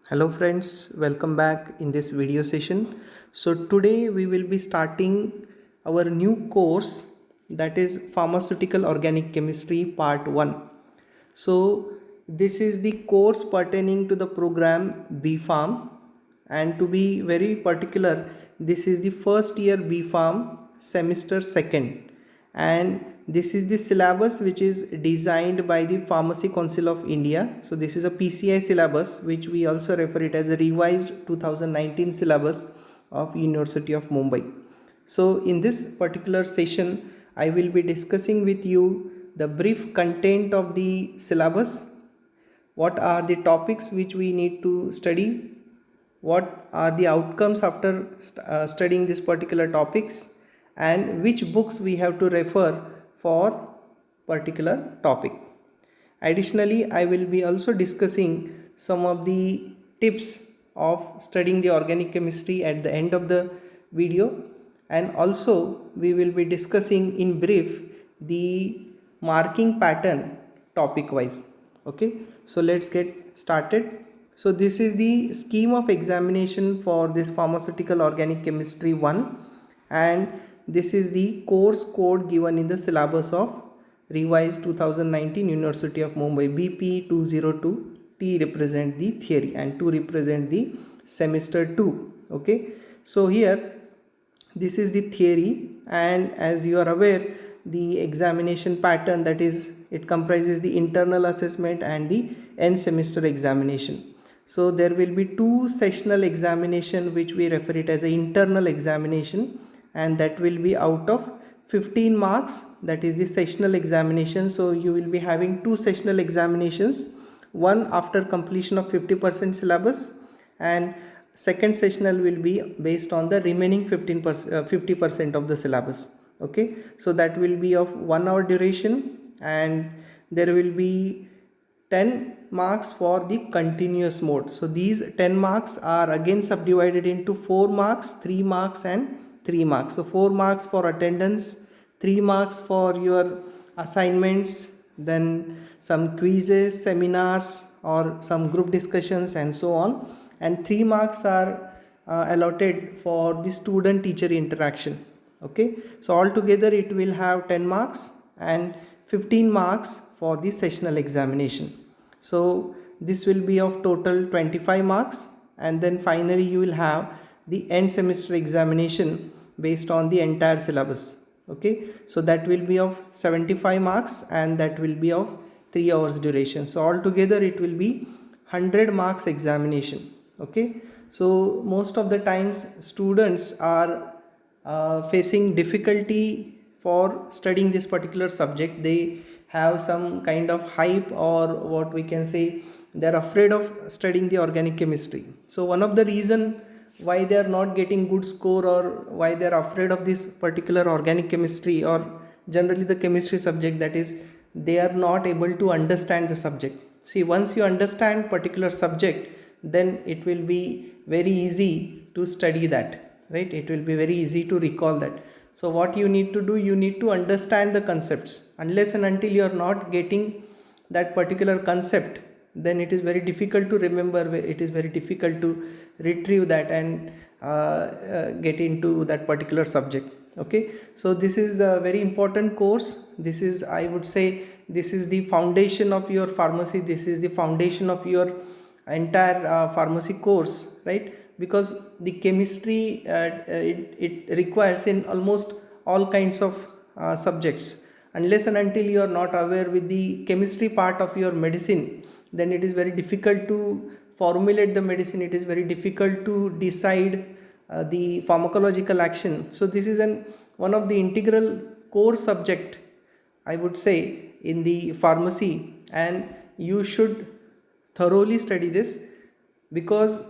Hello friends, welcome back in this video session. So today we will be starting our new course, that is Pharmaceutical Organic Chemistry Part 1. So this is the course pertaining to the program B.Pharm, and to be very particular, this is the first year B.Pharm semester 2nd, and this is the syllabus which is designed by the Pharmacy Council of India. So this is a PCI syllabus, which we also refer it as a revised 2019 syllabus of University of Mumbai. So in this particular session I will be discussing with you the brief content of the syllabus, what are the topics which we need to study, what are the outcomes after studying this particular topics, and which books we have to refer for particular topic. Additionally, I will be also discussing some of the tips of studying the organic chemistry at the end of the video, and also we will be discussing in brief the marking pattern topic wise. Okay, so let's get started. So this is the scheme of examination for this Pharmaceutical Organic Chemistry 1, and this is the course code given in the syllabus of revised 2019 University of Mumbai. BP202, T represents the theory and 2 represents the semester 2. Okay, so here this is the theory, and as you are aware, the examination pattern, that is, it comprises the internal assessment and the end semester examination. So there will be two sessional examination which we refer it as an internal examination, and that will be out of 15 marks, that is the sessional examination. So you will be having two sessional examinations, one after completion of 50% syllabus, and second sessional will be based on the remaining 50% of the syllabus. Okay, so that will be of 1 hour duration, and there will be 10 marks for the continuous mode. So these 10 marks are again subdivided into 4 marks, 3 marks and 3 marks. So 4 marks for attendance, 3 marks for your assignments, then some quizzes, seminars or some group discussions and so on, and 3 marks are allotted for the student teacher interaction. Okay, so altogether it will have 10 marks and 15 marks for the sessional examination. So this will be of total 25 marks, and then finally you will have the end semester examination based on the entire syllabus. Okay, so that will be of 75 marks, and that will be of 3 hours duration. So altogether it will be 100 marks examination. Okay, so most of the times students are facing difficulty for studying this particular subject. They have some kind of hype, or what we can say, they are afraid of studying the organic chemistry. So one of the reason why they are not getting good score, or why they are afraid of this particular organic chemistry or generally the chemistry subject, that is, they are not able to understand the subject. See, once you understand particular subject, then it will be very easy to study that, right? It will be very easy to recall that. So what you need to do, you need to understand the concepts. Unless and until you are not getting that particular concept, then it is very difficult to remember, it is very difficult to retrieve that and get into that particular subject. Okay, so this is a very important course. This is, I would say, this is the foundation of your pharmacy. This is the foundation of your entire pharmacy course, right? Because the chemistry it requires in almost all kinds of subjects. Unless and until you are not aware with the chemistry part of your medicine, then it is very difficult to formulate the medicine. It is very difficult to decide the pharmacological action. So this is one of the integral core subject, I would say, in the pharmacy, and you should thoroughly study this, because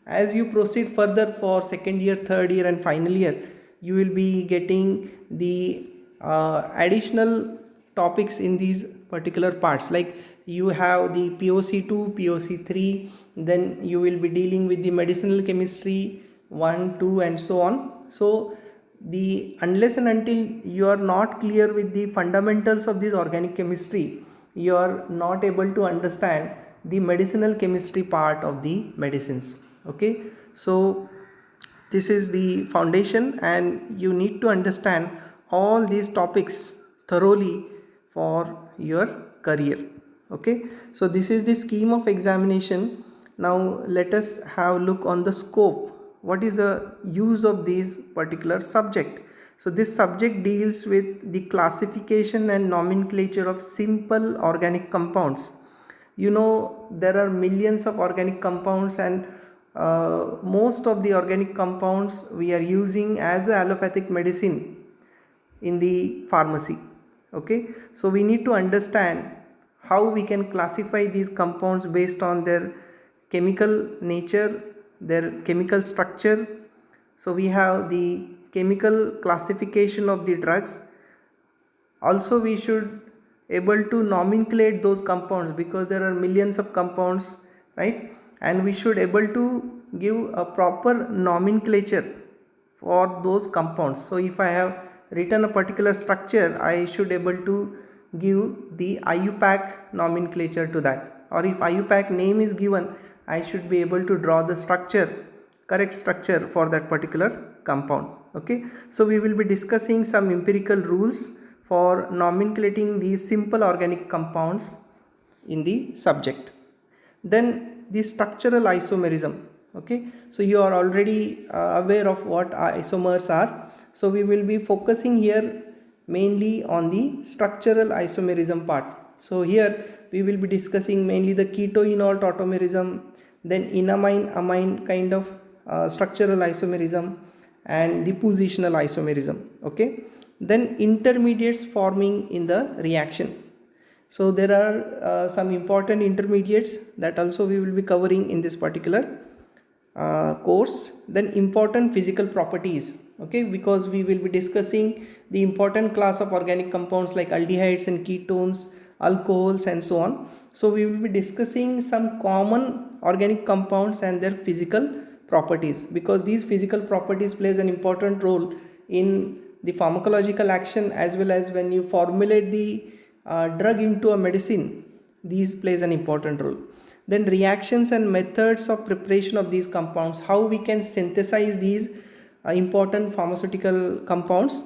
as you proceed further for second year, third year and final year, you will be getting the additional topics in these particular parts. Like you have the POC2, POC3, then you will be dealing with the medicinal chemistry 1, 2 and so on. So unless and until you are not clear with the fundamentals of this organic chemistry, you are not able to understand the medicinal chemistry part of the medicines. Okay, so this is the foundation, and you need to understand all these topics thoroughly for your career. Okay, so this is the scheme of examination. Now let us have a look on the scope. What is the use of this particular subject? So this subject deals with the classification and nomenclature of simple organic compounds. You know, there are millions of organic compounds, and most of the organic compounds we are using as a allopathic medicine in the pharmacy. Okay, so we need to understand how we can classify these compounds based on their chemical nature, their chemical structure. So we have the chemical classification of the drugs. Also we should able to nomenclate those compounds, because there are millions of compounds, right? And we should able to give a proper nomenclature for those compounds. So if I have written a particular structure, I should able to give the IUPAC nomenclature to that, or if IUPAC name is given, I should be able to draw the structure, correct structure for that particular compound. Okay, so we will be discussing some empirical rules for nomenclating these simple organic compounds in the subject. Then the structural isomerism. Okay, so you are already aware of what isomers are. So we will be focusing here mainly on the structural isomerism part. So here we will be discussing mainly the keto-enol tautomerism, then enamine-amine kind of structural isomerism, and the positional isomerism. Okay, then intermediates forming in the reaction. So there are some important intermediates that also we will be covering in this particular course. Then important physical properties. Okay, because we will be discussing the important class of organic compounds like aldehydes and ketones, alcohols, and so on. So we will be discussing some common organic compounds and their physical properties, because these physical properties plays an important role in the pharmacological action, as well as when you formulate the drug into a medicine. These plays an important role. Then reactions and methods of preparation of these compounds, how we can synthesize these important pharmaceutical compounds,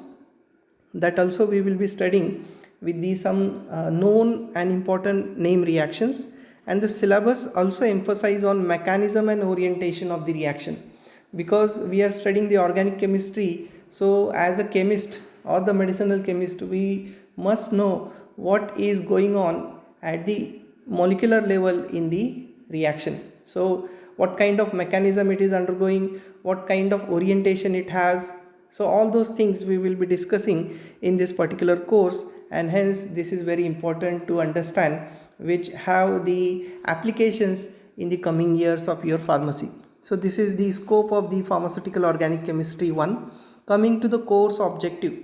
that also we will be studying with the some known and important name reactions. And the syllabus also emphasize on mechanism and orientation of the reaction, because we are studying the organic chemistry. So as a chemist or the medicinal chemist, we must know what is going on at the molecular level in the reaction. So what kind of mechanism it is undergoing, what kind of orientation it has. So all those things we will be discussing in this particular course, and hence this is very important to understand, which have the applications in the coming years of your pharmacy. So this is the scope of the pharmaceutical organic chemistry 1. Coming to the course objective.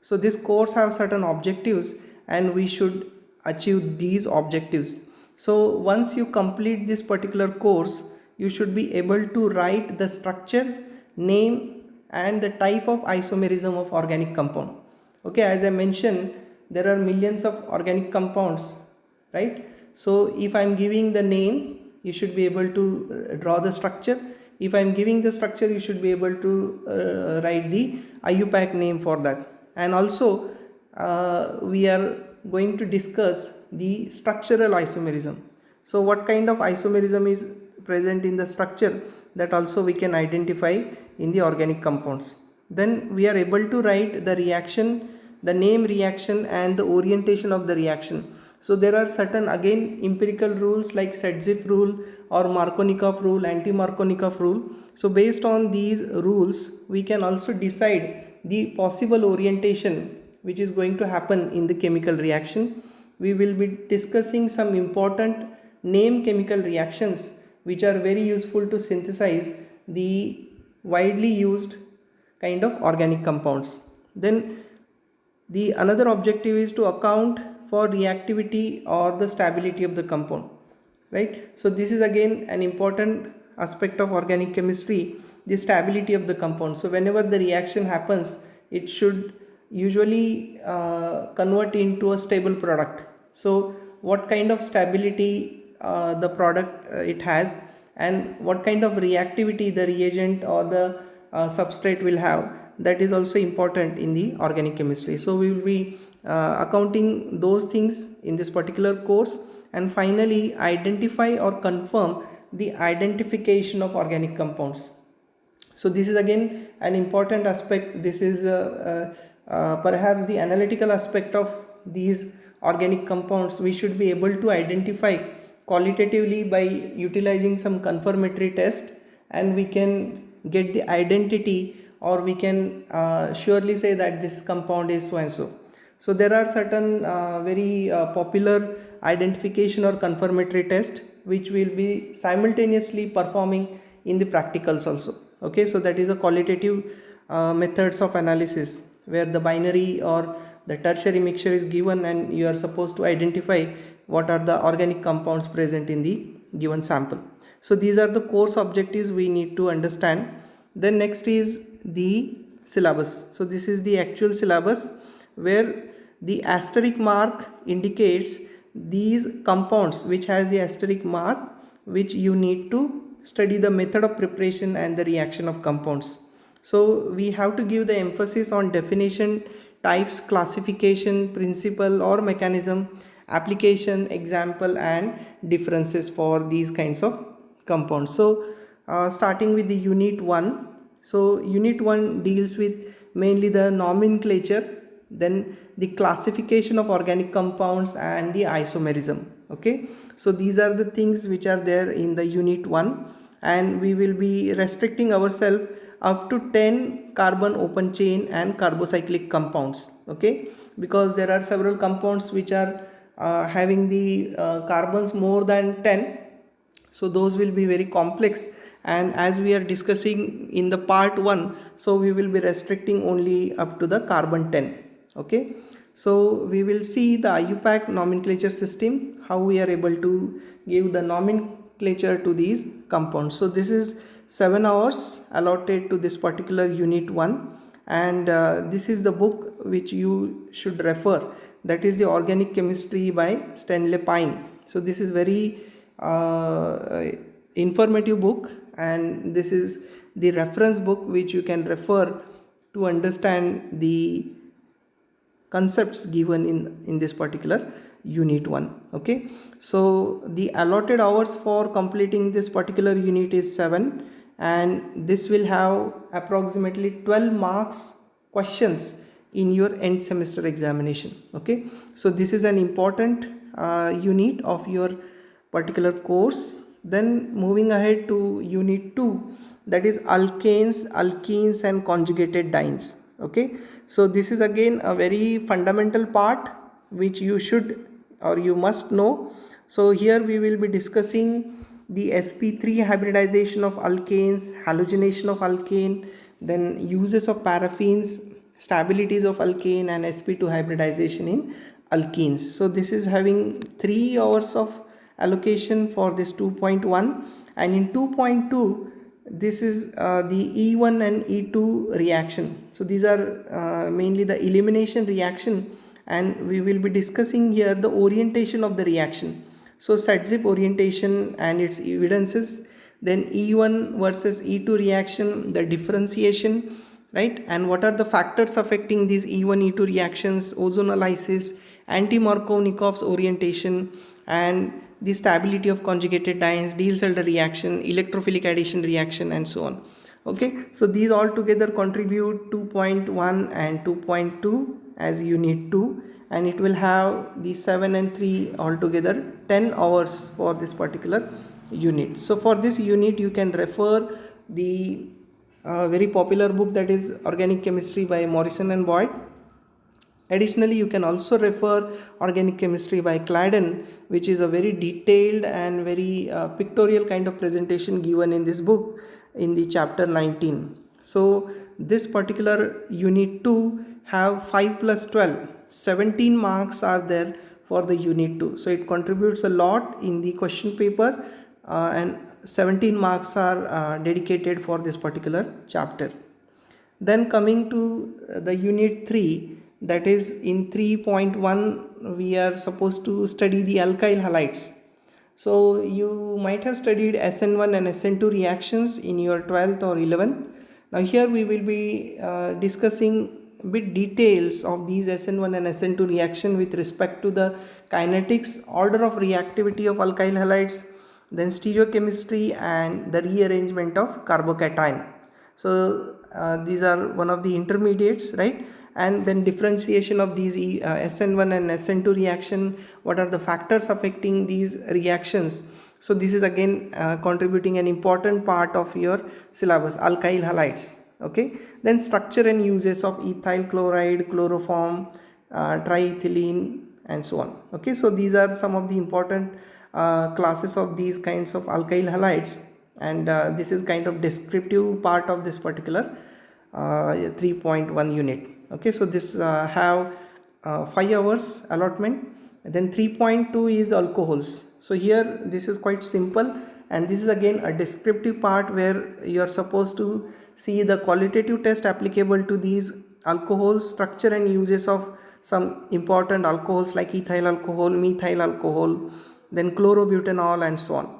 So this course have certain objectives, and we should achieve these objectives. So once you complete this particular course, you should be able to write the structure, name, and the type of isomerism of organic compound. Okay, as I mentioned, there are millions of organic compounds, right? So if I am giving the name, you should be able to draw the structure. If I am giving the structure, you should be able to write the IUPAC name for that. And also we are going to discuss the structural isomerism. So what kind of isomerism is present in the structure, that also we can identify in the organic compounds. Then we are able to write the reaction, the name reaction, and the orientation of the reaction. So there are certain again empirical rules like Sedzif rule or Markovnikov rule, anti-Markovnikov rule. So based on these rules, we can also decide the possible orientation which is going to happen in the chemical reaction. We will be discussing some important name chemical reactions which are very useful to synthesize the widely used kind of organic compounds. Then the another objective is to account for reactivity or the stability of the compound, right? So this is again an important aspect of organic chemistry, the stability of the compound. So whenever the reaction happens, it should usually convert into a stable product. So what kind of stability the product it has, and what kind of reactivity the reagent or the substrate will have. That is also important in the organic chemistry. So we will be accounting those things in this particular course. And finally, identify or confirm the identification of organic compounds. So this is again an important aspect. This is perhaps the analytical aspect of these organic compounds. We should be able to identify qualitatively by utilizing some confirmatory test, and we can get the identity, or we can surely say that this compound is so and so. So there are certain very popular identification or confirmatory test which will be simultaneously performing in the practicals also. Okay, so that is a qualitative methods of analysis where the binary or the tertiary mixture is given, and you are supposed to identify what are the organic compounds present in the given sample. So these are the course objectives we need to understand. Then next is the syllabus. So this is the actual syllabus where the asterisk mark indicates these compounds which has the asterisk mark, which you need to study the method of preparation and the reaction of compounds. So we have to give the emphasis on definition, types, classification, principle or mechanism, application, example and differences for these kinds of compounds. So starting with the unit 1. So unit 1 deals with mainly the nomenclature, then the classification of organic compounds and the isomerism. Okay, so these are the things which are there in the unit 1, and we will be restricting ourselves up to 10 carbon open chain and carbocyclic compounds. Okay, because there are several compounds which are having the carbons more than 10, so those will be very complex, and as we are discussing in the part 1, so we will be restricting only up to the carbon 10. Okay, so we will see the IUPAC nomenclature system, how we are able to give the nomenclature to these compounds. So this is 7 hours allotted to this particular unit 1, and this is the book which you should refer, that is the Organic Chemistry by Stanley Pine. So this is very informative book, and this is the reference book which you can refer to understand the concepts given in this particular unit 1. Okay, so the allotted hours for completing this particular unit is 7, and this will have approximately 12 marks questions in your end semester examination. Okay, so this is an important unit of your particular course. Then moving ahead to unit 2, that is alkanes, alkenes and conjugated dienes. Okay, so this is again a very fundamental part which you should or you must know. So here we will be discussing the sp3 hybridization of alkanes, halogenation of alkane, then uses of paraffins, stabilities of alkane and sp2 hybridization in alkenes. So this is having 3 hours of allocation for this 2.1, and in 2.2 this is the E1 and E2 reaction. So these are mainly the elimination reaction, and we will be discussing here the orientation of the reaction. So set-zip orientation and its evidences, then E1 versus E2 reaction, the differentiation, right, and what are the factors affecting these E1 E2 reactions, ozonolysis, anti-Markovnikov's orientation, and the stability of conjugated dienes, Diels-Alder reaction, electrophilic addition reaction and so on. Okay, so these all together contribute 2.1 and 2.2 as unit 2, and it will have the 7 and 3 altogether 10 hours for this particular unit. So for this unit you can refer the very popular book, that is Organic Chemistry by Morrison and Boyd. Additionally, you can also refer Organic Chemistry by Cladden, which is a very detailed and very pictorial kind of presentation given in this book in the chapter 19. So this particular unit 2 have 5 plus 12, 17 marks are there for the unit 2. So it contributes a lot in the question paper, and 17 marks are dedicated for this particular chapter. Then coming to the unit 3, that is in 3.1 we are supposed to study the alkyl halides. So you might have studied SN1 and SN2 reactions in your 12th or 11th. Now here we will be discussing bit details of these SN1 and SN2 reaction with respect to the kinetics, order of reactivity of alkyl halides, then stereochemistry and the rearrangement of carbocation. So these are one of the intermediates, right? And then differentiation of these SN1 and SN2 reaction, what are the factors affecting these reactions. So this is again contributing an important part of your syllabus, alkyl halides. Okay, then structure and uses of ethyl chloride, chloroform, triethylene and so on. Okay, so these are some of the important classes of these kinds of alkyl halides, and this is kind of descriptive part of this particular 3.1 unit. Okay, so this have 5 hours allotment. Then 3.2 is alcohols. So here this is quite simple, and this is again a descriptive part where you are supposed to see the qualitative test applicable to these alcohols, structure and uses of some important alcohols like ethyl alcohol, methyl alcohol, then chlorobutanol and so on.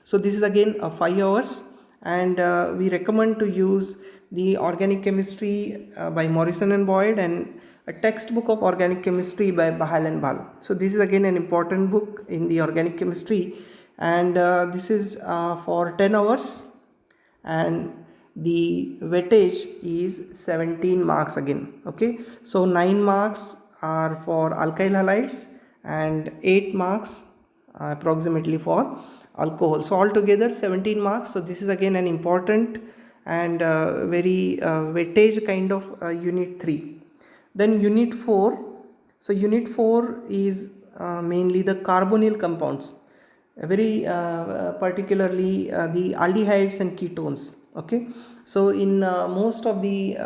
So this is again 5 hours, and we recommend to use the organic chemistry by Morrison and Boyd, and a textbook of organic chemistry by Bahal and Bal. So this is again an important book in the organic chemistry, and this is for 10 hours, and the weightage is 17 marks again. Okay, so 9 marks are for alkyl halides and 8 marks approximately for alcohol. So altogether 17 marks. So this is again an important and very weightage kind of unit 3. Then unit 4. So unit 4 is mainly the carbonyl compounds, very particularly the aldehydes and ketones. Okay, so in most of the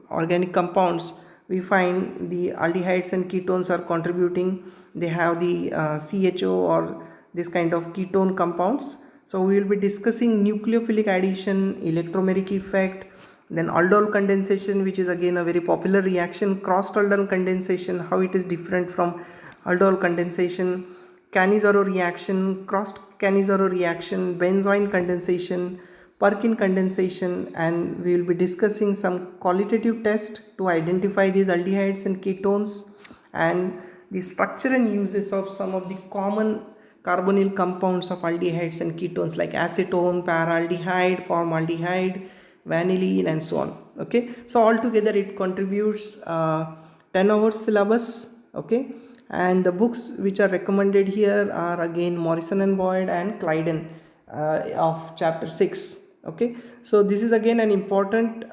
organic compounds we find the aldehydes and ketones are contributing. They have the CHO or this kind of ketone compounds. So we will be discussing nucleophilic addition, electromeric effect, then aldol condensation, which is again a very popular reaction, crossed aldol condensation, how it is different from aldol condensation, Cannizzaro reaction, crossed Cannizzaro reaction, benzoin condensation, Perkin condensation, and we will be discussing some qualitative test to identify these aldehydes and ketones, and the structure and uses of some of the common carbonyl compounds of aldehydes and ketones like acetone, paraldehyde, formaldehyde, vanillin and so on. Okay, so altogether it contributes 10 hours syllabus. Okay, and the books which are recommended here are again Morrison and Boyd and Clyden of chapter 6. Okay, so this is again an important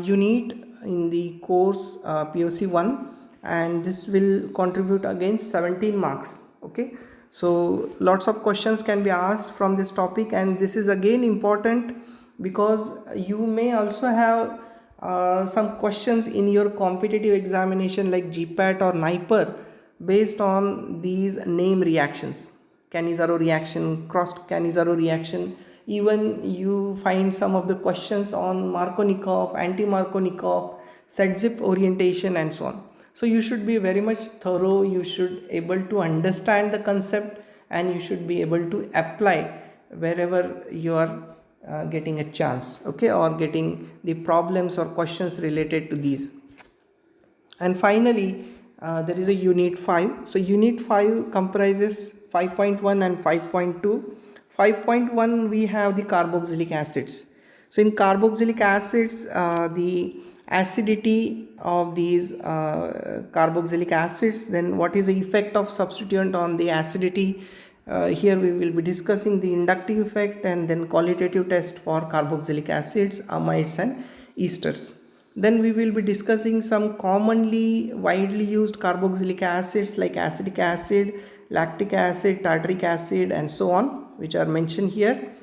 unit in the course POC 1, and this will contribute again 17 marks. Okay, so lots of questions can be asked from this topic, and this is again important because you may also have some questions in your competitive examination like GPAT or NIPER based on these name reactions, Cannizzaro reaction, crossed Cannizzaro reaction. Even you find some of the questions on Markovnikov, anti-Markovnikov, set-zip orientation and so on. So you should be very much thorough, you should able to understand the concept, and you should be able to apply wherever you are getting a chance, okay, or getting the problems or questions related to these. And finally there is a unit 5. So unit 5 comprises 5.1 and 5.2. 5.1 we have the carboxylic acids. So in carboxylic acids the acidity of these carboxylic acids, then what is the effect of substituent on the acidity. Here we will be discussing the inductive effect and then qualitative test for carboxylic acids, amides and esters. Then we will be discussing some commonly widely used carboxylic acids like acetic acid, lactic acid, tartaric acid and so on, which are mentioned here.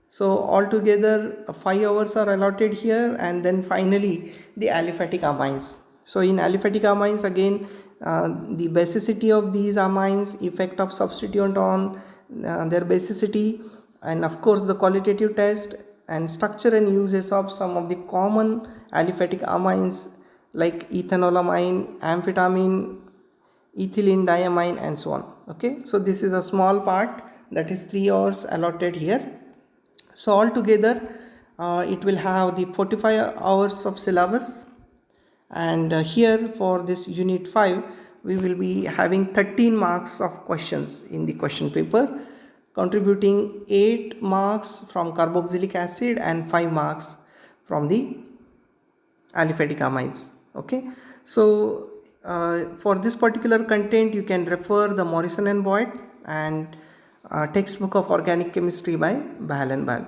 So altogether 5 hours are allotted here, and then finally the aliphatic amines. So in aliphatic amines again the basicity of these amines, effect of substituent on their basicity, and of course the qualitative test and structure and uses of some of the common aliphatic amines like ethanolamine, amphetamine, ethylene diamine and so on. Okay, so this is a small part that is 3 hours allotted here. So altogether it will have the 45 hours of syllabus, and here for this unit 5 we will be having 13 marks of questions in the question paper, contributing 8 marks from carboxylic acid and 5 marks from the aliphatic amines. Okay, so for this particular content you can refer the Morrison and Boyd and textbook of organic chemistry by Bahal and Bahal.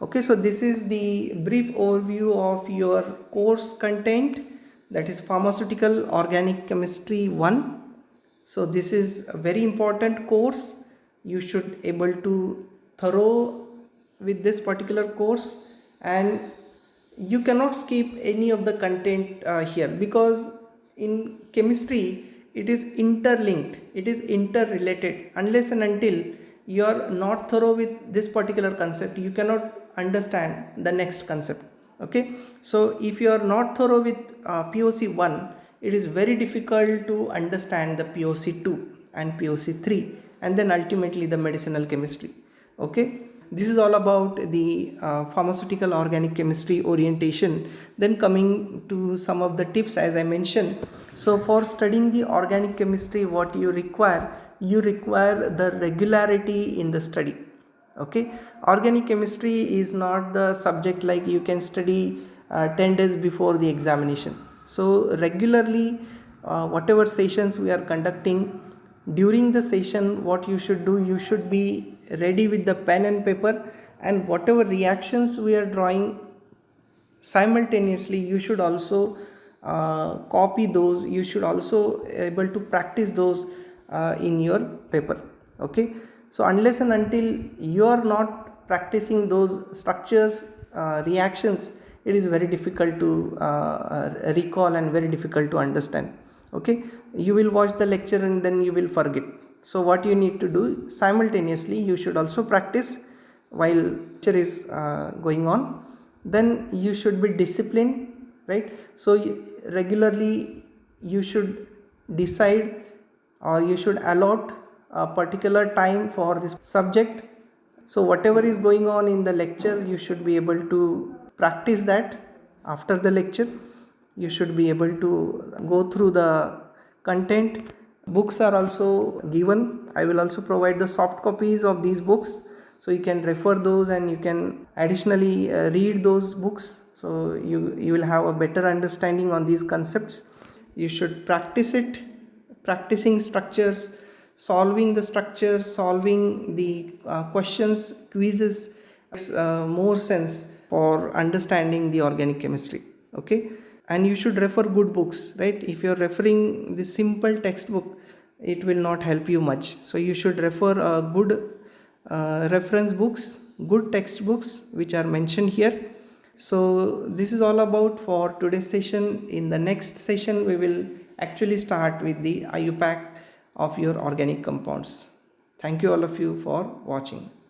Okay, so this is the brief overview of your course content, that is Pharmaceutical Organic Chemistry 1. So this is a very important course. You should able to thorough with this particular course, and you cannot skip any of the content here, because in chemistry it is interlinked, it is interrelated. Unless and until you are not thorough with this particular concept, you cannot understand the next concept. Okay, so if you are not thorough with POC 1, it is very difficult to understand the POC 2 and POC 3, and then ultimately the medicinal chemistry. Okay, this is all about the pharmaceutical organic chemistry orientation. Then coming to some of the tips, as I mentioned. So for studying the organic chemistry, what you require the regularity in the study. Okay, organic chemistry is not the subject like you can study 10 days before the examination. So regularly whatever sessions we are conducting, during the session what you should do, you should be ready with the pen and paper, and whatever reactions we are drawing, simultaneously you should also copy those, you should also able to practice those in your paper. Okay, so unless and until you are not practicing those structures, reactions, it is very difficult to recall and very difficult to understand. Okay, you will watch the lecture and then you will forget. So what you need to do, simultaneously you should also practice while lecture is going on. Then you should be disciplined, right? So regularly you should decide, or you should allot a particular time for this subject. So whatever is going on in the lecture, you should be able to practice that. After the lecture you should be able to go through the content. Books are also given. I will also provide the soft copies of these books, so you can refer those and you can additionally read those books, so you will have a better understanding on these concepts. You should practice it, practicing structures, solving the structures, solving the questions, quizzes makes more sense for understanding the organic chemistry. Okay, and you should refer good books, right? If you are referring the simple textbook, it will not help you much. So you should refer good reference books, good textbooks which are mentioned here. So this is all about for today's session. In the next session we will actually start with the IUPAC of your organic compounds. Thank you all of you for watching.